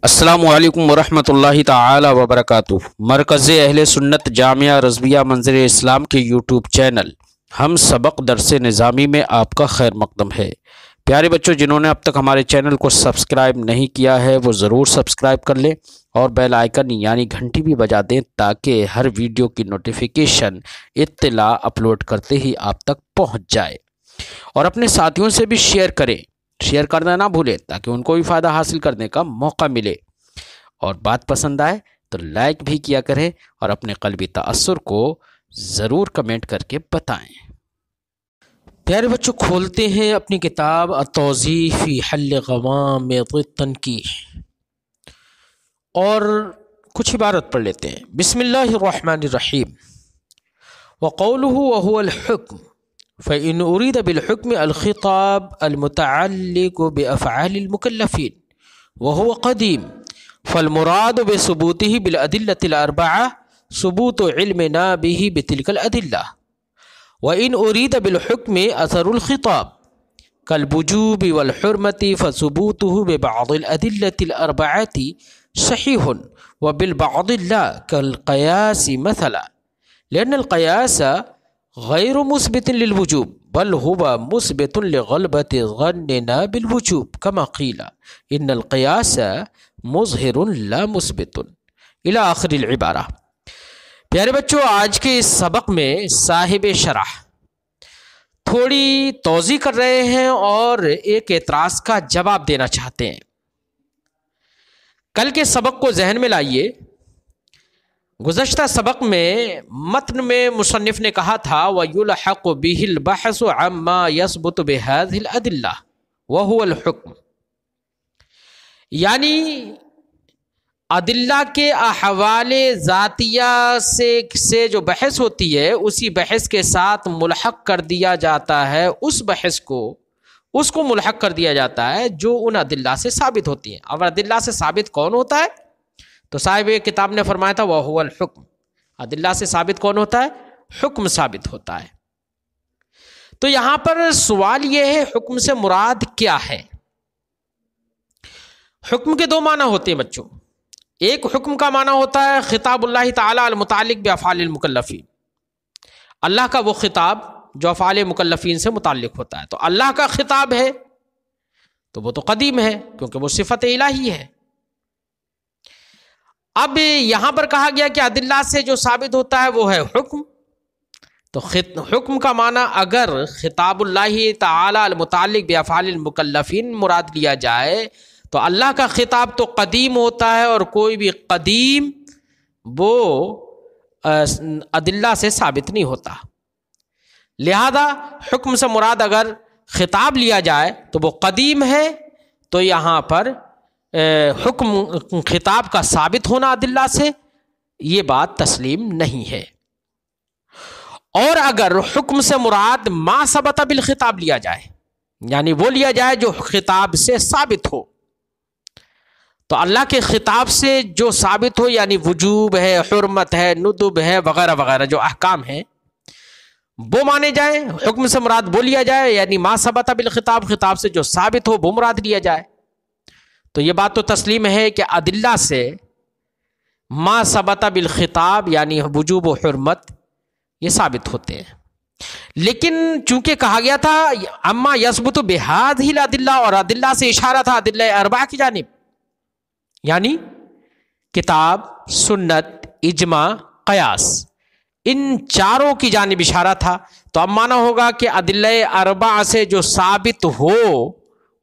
السلام علیکم ورحمۃ اللہ تعالی وبرکاتہ۔ مرکز اہل سنت جامعہ رضویہ منظر اسلام کے یوٹیوب چینل ہم سبق درس نظامی میں آپ کا خیر مقدم ہے۔ پیارے بچوں، جنہوں نے اب تک ہمارے چینل کو سبسکرائب نہیں کیا ہے وہ ضرور سبسکرائب کر لیں اور بیل آئیکن یعنی گھنٹی بھی بجا دیں تاکہ ہر ویڈیو کی نوٹیفیکیشن اطلاع اپلوڈ کرتے ہی آپ تک پہنچ جائے، اور اپنے ساتھیوں سے بھی شیئر کریں، شیئر کرنا نہ بھولیں تاکہ ان کو بھی فائدہ حاصل کرنے کا موقع ملے، اور بات پسند آئے تو لائک بھی کیا کریں اور اپنے قلبی تأثر کو ضرور کمنٹ کر کے بتائیں۔ پیارے بچوں، کھولتے ہیں اپنی کتاب التوضیح فی حل غوامض التنکیح اور کچھ عبارت پڑھ لیتے ہیں۔ بسم اللہ الرحمن الرحیم۔ وقولہ وهو الحکم فإن أريد بالحكم الخطاب المتعلق بأفعال المكلفين وهو قديم فالمراد بثبوته بالأدلة الأربعة ثبوت علمنا به بتلك الأدلة، وإن أريد بالحكم أثر الخطاب كالوجوب والحرمة فثبوته ببعض الأدلة الأربعة صحيح وبالبعض لا، كالقياس مثلا، لأن القياس غیر مثبت للوجوب بل هو مثبت لغلبۃ ظننا بالوجوب كما قیل ان القیاس مظہر لا مثبت الی آخر العبارہ۔ پیارے بچوں، آج کے اس سبق میں صاحب شرح تھوڑی توضیح کر رہے ہیں اور ایک اعتراض کا جواب دینا چاہتے ہیں۔ کل کے سبق کو ذہن میں لائیے۔ گزشتہ سبق میں متن میں مصنف نے کہا تھا وَيُلْحَقُ بِهِ الْبَحْثُ عَمَّا يَثْبُتُ بِهَذِهِ الْأَدِلَّةِ وَهُوَ الْحُكْمُ، یعنی ادلہ کے احوال ذاتیہ سے جو بحث ہوتی ہے اسی بحث کے ساتھ ملحق کر دیا جاتا ہے، اس بحث کو اس کو ملحق کر دیا جاتا ہے جو ان ادلہ سے ثابت ہوتی ہیں۔ اب ادلہ سے ثابت کون ہوتا ہے؟ تو صاحب کتاب نے فرمایا تھا وَهُوَ الْحُكْمُ، ادلہ سے ثابت کون ہوتا ہے؟ حکم ثابت ہوتا ہے۔ تو یہاں پر سوال یہ ہے حکم سے مراد کیا ہے؟ حکم کے دو معنی ہوتے ہیں بچوں۔ ایک حکم کا معنی ہوتا ہے خطاب اللہ تعالی المتعلق بافعال المکلفین، اللہ کا وہ خطاب جو افعال مکلفین سے متعلق ہوتا ہے۔ تو اللہ کا خطاب ہے تو وہ تو قدیم ہے کیونکہ وہ صفت الہی ہے۔ اب یہاں پر کہا گیا کہ ادلہ سے جو ثابت ہوتا ہے وہ ہے حکم، تو حکم کا معنی اگر خطاب اللہ تعالی المتعلق بافعال المکلفین مراد لیا جائے تو اللہ کا خطاب تو قدیم ہوتا ہے، اور کوئی بھی قدیم وہ ادلہ سے ثابت نہیں ہوتا۔ لہذا حکم سے مراد اگر خطاب لیا جائے تو وہ قدیم ہے، تو یہاں پر حکم خطاب کا ثابت ہونا ادلہ سے یہ بات تسلیم نہیں ہے۔ اور اگر حکم سے مراد ما ثبت بالخطاب لیا جائے، یعنی وہ لیا جائے جو خطاب سے ثابت ہو، تو اللہ کے خطاب سے جو ثابت ہو یعنی وجوب ہے، حرمت ہے، ندب ہے، وغیرہ وغیرہ جو احکام ہیں وہ مانے جائیں، حکم سے مراد وہ لیا جائے، یعنی ما ثبت بالخطاب، خطاب سے جو ثابت ہو وہ مراد لیا جائے، تو یہ بات تو تسلیم ہے کہ ادلہ سے ما ثبت بالخطاب یعنی وجوب و حرمت یہ ثابت ہوتے ہیں۔ لیکن چونکہ کہا گیا تھا اما یثبت بہذہ الادلہ، اور ادلہ سے اشارہ تھا ادلہ اربعہ کی جانب، یعنی کتاب، سنت، اجماع، قیاس، ان چاروں کی جانب اشارہ تھا، تو اب مانا ہوگا کہ ادلہ اربعہ سے جو ثابت ہو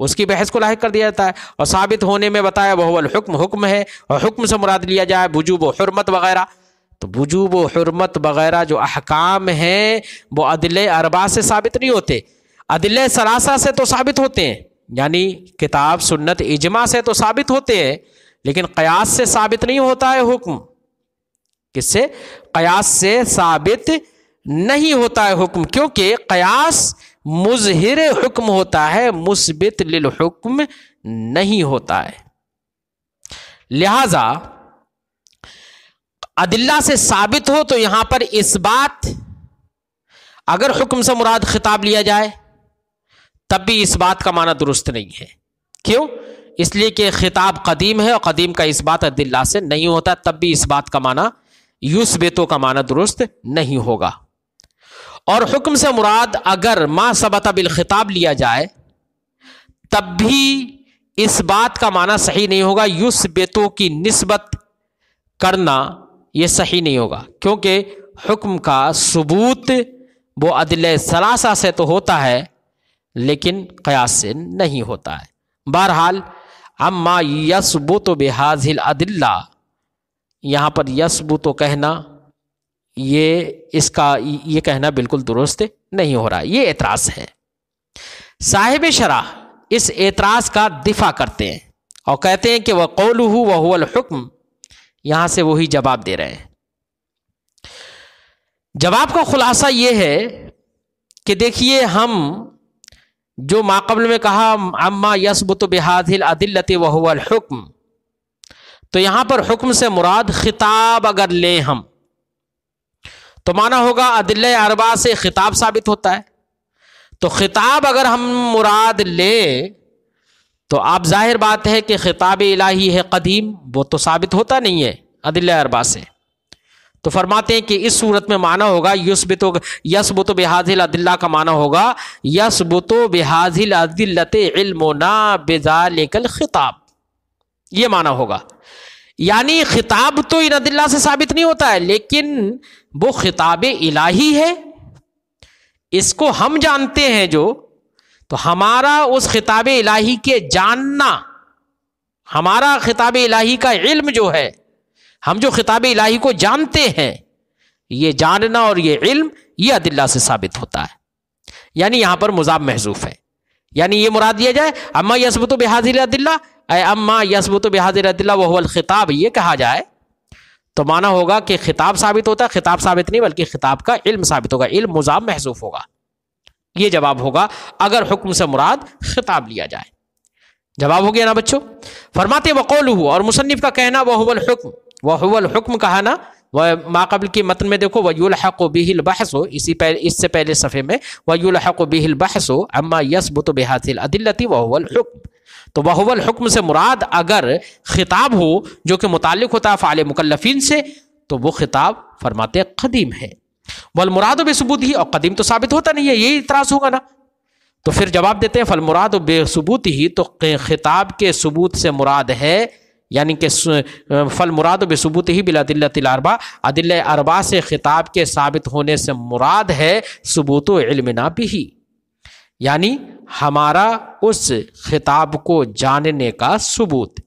اس کی بحث کو لاحق کر دیا جاتا ہے، اور ثابت ہونے میں بتایا وہ الحکم، حکم ہے، اور حکم سے مراد لیا جائے وجوب و حرمت وغیرہ، تو وجوب و حرمت وغیرہ جو احکام ہیں وہ ادلہ اربعہ سے ثابت نہیں ہوتے، ادلہ ثلاثہ سے تو ثابت ہوتے ہیں، یعنی کتاب، سنت، اجماع سے تو ثابت ہوتے ہیں، لیکن قیاس سے ثابت نہیں ہوتا ہے حکم۔ کس سے؟ قیاس سے ثابت نہیں ہوتا ہے حکم، کیونکہ قیاس مظہر حکم ہوتا ہے، مثبت للحکم نہیں ہوتا ہے۔ لہذا ادلہ سے ثابت ہو تو یہاں پر اس بات، اگر حکم سے مراد خطاب لیا جائے تب بھی اس بات کا معنی درست نہیں ہے۔ کیوں؟ اس لیے کہ خطاب قدیم ہے اور قدیم کا اس بات ادلہ سے نہیں ہوتا، تب بھی اس بات کا معنی یثبتو کا معنی درست نہیں ہوگا۔ اور حکم سے مراد اگر ما ثبت بالخطاب لیا جائے تب بھی اس بات کا معنی صحیح نہیں ہوگا، یثبتو کی نسبت کرنا یہ صحیح نہیں ہوگا، کیونکہ حکم کا ثبوت وہ ادلہ ثلاثہ سے تو ہوتا ہے لیکن قیاس سے نہیں ہوتا ہے۔ بہرحال اما یثبت بہذہ الادلہ، یہاں پر یثبت کہنا یہ کہنا بالکل درست نہیں ہو رہا، یہ اعتراض ہے۔ صاحب شرح اس اعتراض کا دفاع کرتے ہیں اور کہتے ہیں کہ وقولہ وہو الحکم، یہاں سے وہی جواب دے رہے ہیں۔ جواب کا خلاصہ یہ ہے کہ دیکھیے، ہم جو ماقبل میں کہا اما یثبت بہذہ الادلۃ وہو الحکم، تو یہاں پر حکم سے مراد خطاب اگر لیں ہم تو معنی ہوگا ادلہ اربعہ سے خطاب ثابت ہوتا ہے، تو خطاب اگر ہم مراد لیں تو آپ ظاہر بات ہے کہ خطاب الہی ہے قدیم، وہ تو ثابت ہوتا نہیں ہے ادلہ اربعہ سے، تو فرماتے ہیں کہ اس صورت میں معنی ہوگا یثبت بہذہ الادلہ کا معنی ہوگا یثبت بہذہ الادلۃ علمنا بذلک الخطاب، یہ معنی ہوگا۔ یعنی خطاب تو ان ادلہ سے ثابت نہیں ہوتا ہے لیکن وہ خطاب الہی ہے، اس کو ہم جانتے ہیں جو، تو ہمارا اس خطاب الہی کے جاننا، ہمارا خطاب الہی کا علم جو ہے، ہم جو خطاب الہی کو جانتے ہیں، یہ جاننا اور یہ علم یہ ادلہ سے ثابت ہوتا ہے۔ یعنی یہاں پر مضاف محذوف ہے، یعنی یہ مراد دیا جائے اما یثبت بہذہ الادلہ اے اما یثبت بہذہ الادلہ وہو الخطاب، یہ کہا جائے تو معنی ہوگا کہ خطاب ثابت ہوتا ہے، خطاب ثابت نہیں بلکہ خطاب کا علم ثابت ہوگا، علم مضاف محذوف ہوگا، یہ جواب ہوگا اگر حکم سے مراد خطاب لیا جائے۔ جواب ہو گیا نا بچوں؟ فرماتے وقولہ، اور مصنف کا کہنا وہو الحکم، وہو الحکم کہا نا، ماقبل کی متن میں دیکھو وَيُلْحَقُ بِهِ الْبَحْثُ، اس سے پہلے صفحے میں وَيُلْحَقُ بِهِ الْبَحْثُ عَمَّا يَثْبُتُ بِهَذِهِ الْأَدِلَّةِ وَهُوَ الْحُكْمُ، تو وہو الحکم سے مراد اگر خطاب ہو جو کہ متعلق ہوتا ہے فعال مکلفین سے تو وہ خطاب فرماتے قدیم ہے، والمراد بثبوتہ، اور قدیم تو ثابت ہوتا نہیں ہے، یہی اعتراض ہوگا نا، تو پھر جواب دیتے ہیں فالمراد بثبوتہ، تو خطاب کے ثبوت سے مراد ہے، یعنی کہ فالمراد بثبوتہ بالادلۃ الاربعہ، ادلہ اربعہ سے خطاب کے ثابت ہونے سے مراد ہے ثبوت علمنا بہ، یعنی ہمارا اس خطاب کو جاننے کا ثبوت،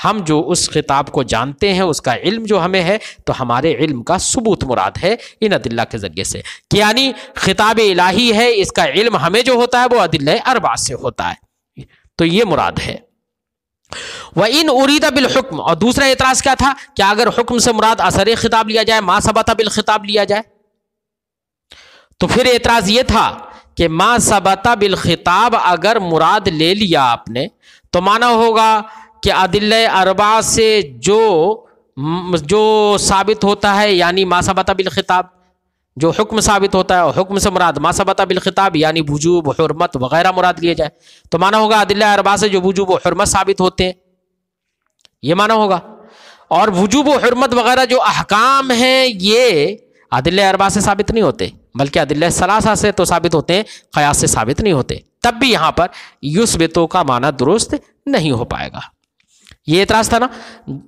ہم جو اس خطاب کو جانتے ہیں اس کا علم جو ہمیں ہے، تو ہمارے علم کا ثبوت مراد ہے ان ادلہ کے ذریعے سے، کہ یعنی خطاب الہی ہے، اس کا علم ہمیں جو ہوتا ہے وہ ادلہ اربعہ سے ہوتا ہے، تو یہ مراد ہے۔ وَإِنْ أُرِيدَ بِالْحُكْمِ، اور دوسرا اعتراض کیا تھا کہ اگر حکم سے مراد اثر خطاب لیا جائے، ما ثبت بالخطاب لیا جائے، تو پھر اعتراض یہ تھا کہ ما ثبت بالخطاب اگر مراد لے لیا آپ نے تو معنی ہوگا کہ ادلہ اربعہ سے جو ثابت ہوتا ہے، یعنی ما ثبت بالخطاب جو حکم ثابت ہوتا ہے، اور حکم سے مراد ما ثبت بالخطاب یعنی وجوب، حرمت وغیرہ مراد لیے جائے، تو معنی ہوگا ادلہ اربعہ سے جو وجوب و حرمت ثابت ہوتے ہیں، یہ معنی ہوگا، اور وجوب و حرمت وغیرہ جو احکام ہیں یہ ادلہ اربعہ سے ثابت نہیں ہوتے بلکہ ادلہ ثلاثہ سے تو ثابت ہوتے ہیں، قیاس سے ثابت نہیں ہوتے، تب بھی یہاں پر یثبتو کا معنی درست نہیں ہو پائے گا، یہ اعتراض تھا نا۔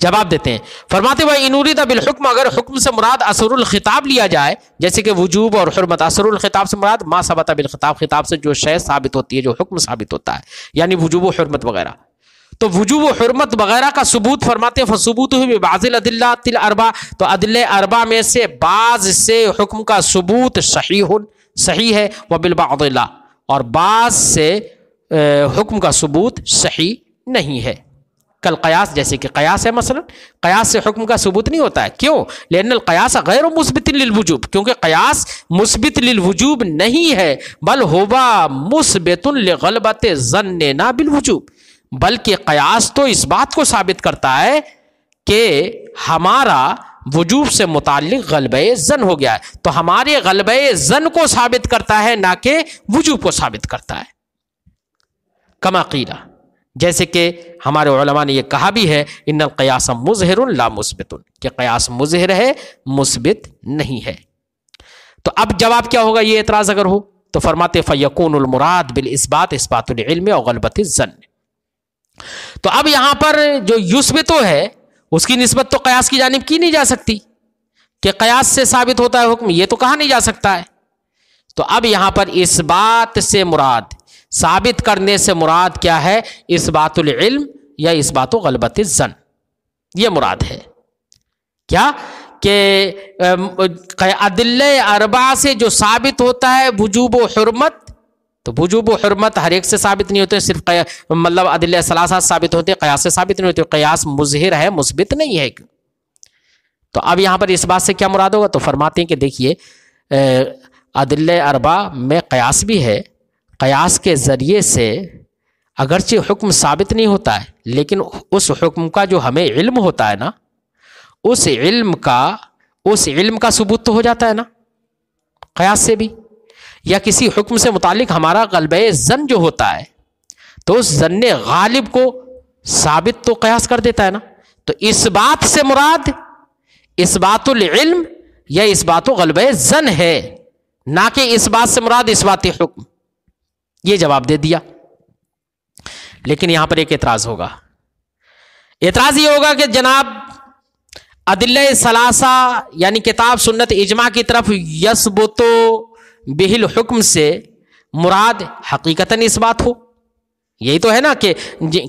جواب دیتے ہیں فرماتے ہوئے ان اُرِیدَ بالحکم، اگر حکم سے مراد اثر الخطاب لیا جائے، جیسے کہ وجوب اور حرمت، اثر الخطاب سے مراد ما ثبت بالخطاب، خطاب سے جو شے ثابت ہوتی ہے، جو حکم ثابت ہوتا ہے، یعنی وجوب و حرمت وغیرہ، تو وجوب و حرمت وغیرہ کا ثبوت فرماتے ہیں فثبوتہ ببعض الادلۃ الاربعہ، تو ادلہ اربعہ میں سے بعض سے حکم کا ثبوت صحیح ہے، وبالبعض لا، اور بعض سے حکم کا ثبوت صحیح نہیں ہے، کل قیاس، جیسے کہ قیاس ہے، مثلا قیاس سے حکم کا ثبوت نہیں ہوتا ہے، کیوں؟ لأن القیاس غیر مثبت للوجوب، کیونکہ قیاس مثبت للوجوب نہیں ہے، بل ہوا مثبت لغلبۃ ظننا بالوجوب، بلکہ قیاس تو اس بات کو ثابت کرتا ہے کہ ہمارا وجوب سے متعلق غلبہ ظن ہو گیا ہے، تو ہمارے غلبہ ظن کو ثابت کرتا ہے، نہ کہ وجوب کو ثابت کرتا ہے، کما قیل، جیسے کہ ہمارے علماء نے یہ کہا بھی ہے ان القیاس مظہر لا مثبت، کہ قیاس مظہر ہے مثبت نہیں ہے۔ تو اب جواب کیا ہوگا یہ اعتراض اگر ہو؟ تو فرماتے فیکون المراد بالاثبات اثبات العلم اور غلبۃ الظن۔ تو اب یہاں پر جو یثبتو ہے اس کی نسبت تو قیاس کی جانب کی نہیں جا سکتی کہ قیاس سے ثابت ہوتا ہے حکم، یہ تو کہا نہیں جا سکتا ہے۔ تو اب یہاں پر اثبات سے مراد، ثابت کرنے سے مراد کیا ہے؟ اثبات العلم یا اثبات غلبۃ الظن، یہ مراد ہے۔ کیا کہ ادلہ اربعہ سے جو ثابت ہوتا ہے وجوب و حرمت، تو وجوب و حرمت ہر ایک سے ثابت نہیں ہوتے، صرف مطلب ادلہ ثلاثہ ثابت ہوتے، قیاس سے ثابت نہیں ہوتے، قیاس مظہر ہے مثبت نہیں ہے۔ تو اب یہاں پر اس بات سے کیا مراد ہوگا؟ تو فرماتے ہیں کہ دیکھیے ادلہ اربعہ میں قیاس بھی ہے، قیاس کے ذریعے سے اگرچہ حکم ثابت نہیں ہوتا ہے لیکن اس حکم کا جو ہمیں علم ہوتا ہے نا، اس علم کا ثبوت تو ہو جاتا ہے نا قیاس سے بھی، یا کسی حکم سے متعلق ہمارا غلبہ ظن جو ہوتا ہے تو اس ظن غالب کو ثابت تو قیاس کر دیتا ہے نا۔ تو اس بات سے مراد اثبات العلم یا اثبات غلبہ ظن ہے، نہ کہ اس بات سے مراد اثبات حکم۔ یہ جواب دے دیا۔ لیکن یہاں پر ایک اعتراض ہوگا، اعتراض یہ ہوگا کہ جناب ادلہ ثلاثہ یعنی کتاب سنت اجماع کی طرف یثبت بہ الحکم سے مراد حقیقتاً اس بات ہو، یہی تو ہے نا کہ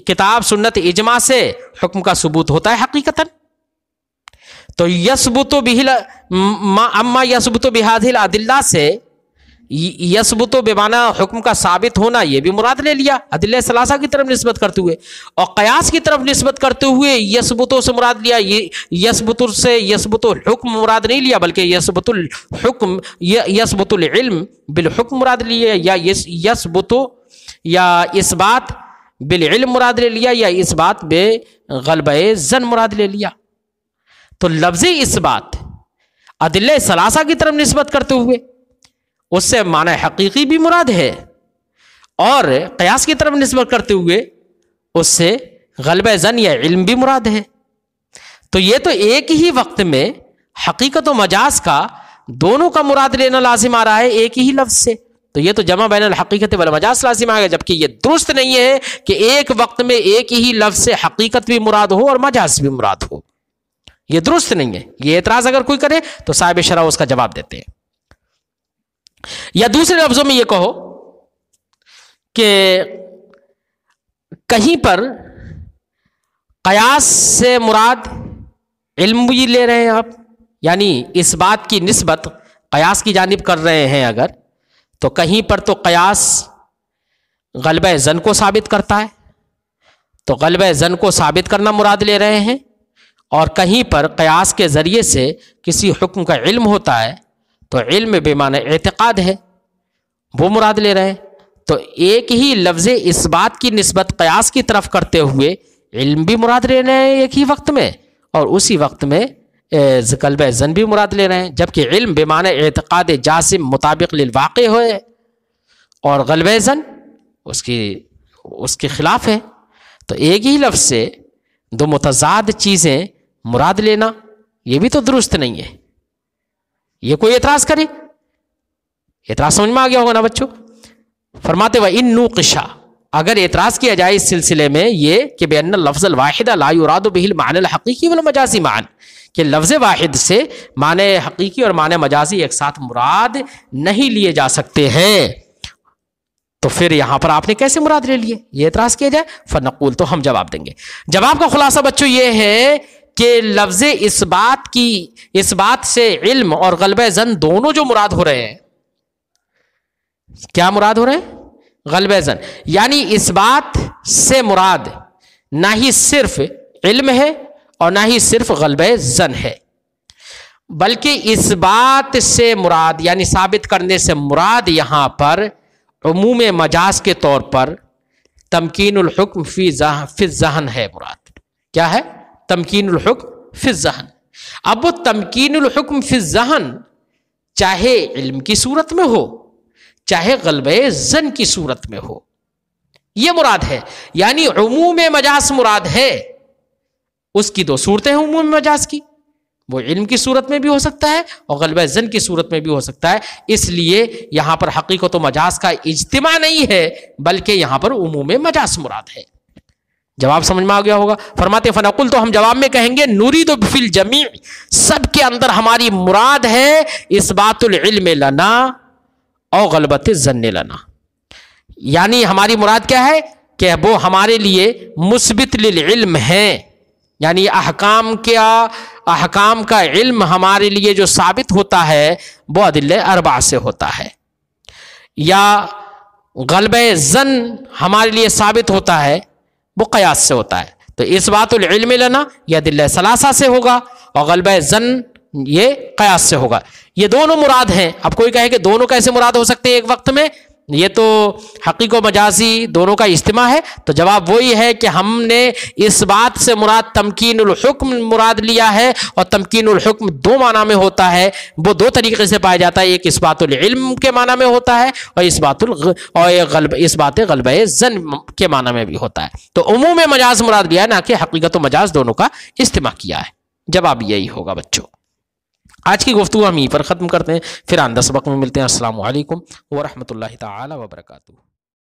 کتاب سنت اجماع سے حکم کا ثبوت ہوتا ہے حقیقتاً۔ تو یثبت بہ اما یثبت بہذہ الادلہ سے یثبت بمعنی حکم کا ثابت ہونا یہ بھی مراد لے لیا ادلہ ثلاثہ کی طرف نسبت کرتے ہوئے، اور قیاس کی طرف نسبت کرتے ہوئے یثبت سے مراد لیا، یثبت سے یثبت الحکم مراد نہیں لیا بلکہ یثبت الحکم یثبت العلم بالحکم مراد لیا، یا یثبت یا اثبات بالعلم مراد لے لیا، یا اثبات بے غلبہ ظن مراد لے لیا۔ تو لفظ اثبات ادلہ ثلاثہ کی طرف نسبت کرتے ہوئے اس سے معنی حقیقی بھی مراد ہے، اور قیاس کی طرف نسبت کرتے ہوئے اس سے غلبہ ظن یا علم بھی مراد ہے۔ تو یہ تو ایک ہی وقت میں حقیقت و مجاز کا دونوں کا مراد لینا لازم آ رہا ہے ایک ہی لفظ سے، تو یہ تو جمع بین الحقیقت والمجاز لازم آئے گا، جبکہ یہ درست نہیں ہے کہ ایک وقت میں ایک ہی لفظ سے حقیقت بھی مراد ہو اور مجاز بھی مراد ہو، یہ درست نہیں ہے۔ یہ اعتراض اگر کوئی کرے تو صاحب شرح اس کا جواب دیتے ہیں۔ یا دوسرے لفظوں میں یہ کہو کہ کہیں پر قیاس سے مراد علم بھی لے رہے ہیں آپ، یعنی اس بات کی نسبت قیاس کی جانب کر رہے ہیں اگر، تو کہیں پر تو قیاس غلبہ ظن کو ثابت کرتا ہے، تو غلبہ ظن کو ثابت کرنا مراد لے رہے ہیں، اور کہیں پر قیاس کے ذریعے سے کسی حکم کا علم ہوتا ہے تو علم بے معنی اعتقاد ہے وہ مراد لے رہے ہیں۔ تو ایک ہی لفظ اس بات کی نسبت قیاس کی طرف کرتے ہوئے علم بھی مراد لے رہے ہیں ایک ہی وقت میں، اور اسی وقت میں غلبہ ظن بھی مراد لے رہے ہیں، جبکہ علم بے معنی اعتقاد جازم مطابق للواقع ہوئے اور غلبہ ظن اس کے خلاف ہے۔ تو ایک ہی لفظ سے دو متضاد چیزیں مراد لینا یہ بھی تو درست نہیں ہے۔ یہ کوئی اعتراض کرے؟ اعتراض سمجھ میں آ گیا ہوگا نا بچوں؟ فرماتے وہ ان نوقشا، اگر اعتراض کیا جائے اس سلسلے میں یہ کہ بأن اللفظ الواحد لا يراد به المعنى الحقيقي والمجازي معا، کہ لفظ واحد سے معنی حقیقی اور معنی مجازی ایک ساتھ مراد نہیں لیے جا سکتے ہیں، تو پھر یہاں پر آپ نے کیسے مراد لے لیے؟ یہ اعتراض کیا جائے فنقول، تو ہم جواب دیں گے۔ جواب کا خلاصہ بچوں یہ ہے کہ لفظ اس بات سے علم اور غلبہ ظن دونوں جو مراد ہو رہے ہیں، کیا مراد ہو رہے ہیں؟ غلبہ ظن، یعنی اس بات سے مراد نہ ہی صرف علم ہے اور نہ ہی صرف غلبہ ظن ہے، بلکہ اس بات سے مراد یعنی ثابت کرنے سے مراد یہاں پر عموم مجاز کے طور پر تمکین الحکم فی الذہن ہے۔ مراد کیا ہے؟ تمکین الحکم فی الذہن۔ اب وہ تمکین الحکم فی الذہن چاہے علم کی صورت میں ہو چاہے غلبہ ظن کی صورت میں ہو، یہ مراد ہے. یعنی عموم مجاز مراد ہے. اس کی دو صورتیں ہیں عموم مجاز کی، وہ علم کی صورت میں بھی ہو سکتا ہے اور غلبہ ظن کی صورت میں بھی ہو سکتا ہے. اس لیے یہاں پر حقیقت و مجاز کا اجتماع نہیں ہے بلکہ یہاں پر عموم مجاز مراد ہے. جواب سمجھ میں آ گیا ہوگا. فرماتے فنقول، تو ہم جواب میں کہیں گے نرید فی الجمیع، سب کے اندر ہماری مراد ہے اثبات العلم لنا اور غلبۃ الظن لنا. یعنی ہماری مراد کیا ہے کہ وہ ہمارے لیے مثبت للعلم ہیں، یعنی احکام کا علم ہمارے لیے جو ثابت ہوتا ہے وہ ادلہ اربعہ سے ہوتا ہے، یا غلبہ ظن ہمارے لیے ثابت ہوتا ہے وہ قیاس سے ہوتا ہے. تو اثبات العلم لنا یہ ادلہ ثلاثہ سے ہوگا اور غلبہ ظن یہ قیاس سے ہوگا. یہ دونوں مراد ہیں. اب کوئی کہے کہ دونوں کیسے مراد ہو سکتے ہیں ایک وقت میں؟ یہ تو حقیق و مجازی دونوں کا اجتماع ہے. تو جواب وہی ہے کہ ہم نے اس بات سے مراد تمکین الحکم مراد لیا ہے، اور تمکین الحکم دو معنی میں ہوتا ہے، وہ دو طریقے سے پایا جاتا ہے. ایک اثبات العلم کے معنی میں ہوتا ہے اور اثبات غلبہ ظن کے معنی میں بھی ہوتا ہے. تو عموم مجاز مراد لیا ہے، نہ کہ حقیقت و مجاز دونوں کا اجتماع کیا ہے. جواب یہی ہوگا بچوں. آج کی گفتگو ہم یہیں پر ختم کرتے ہیں، پھر آئندہ سبق میں ملتے ہیں. السلام علیکم ورحمۃ اللہ تعالی وبرکاتہ.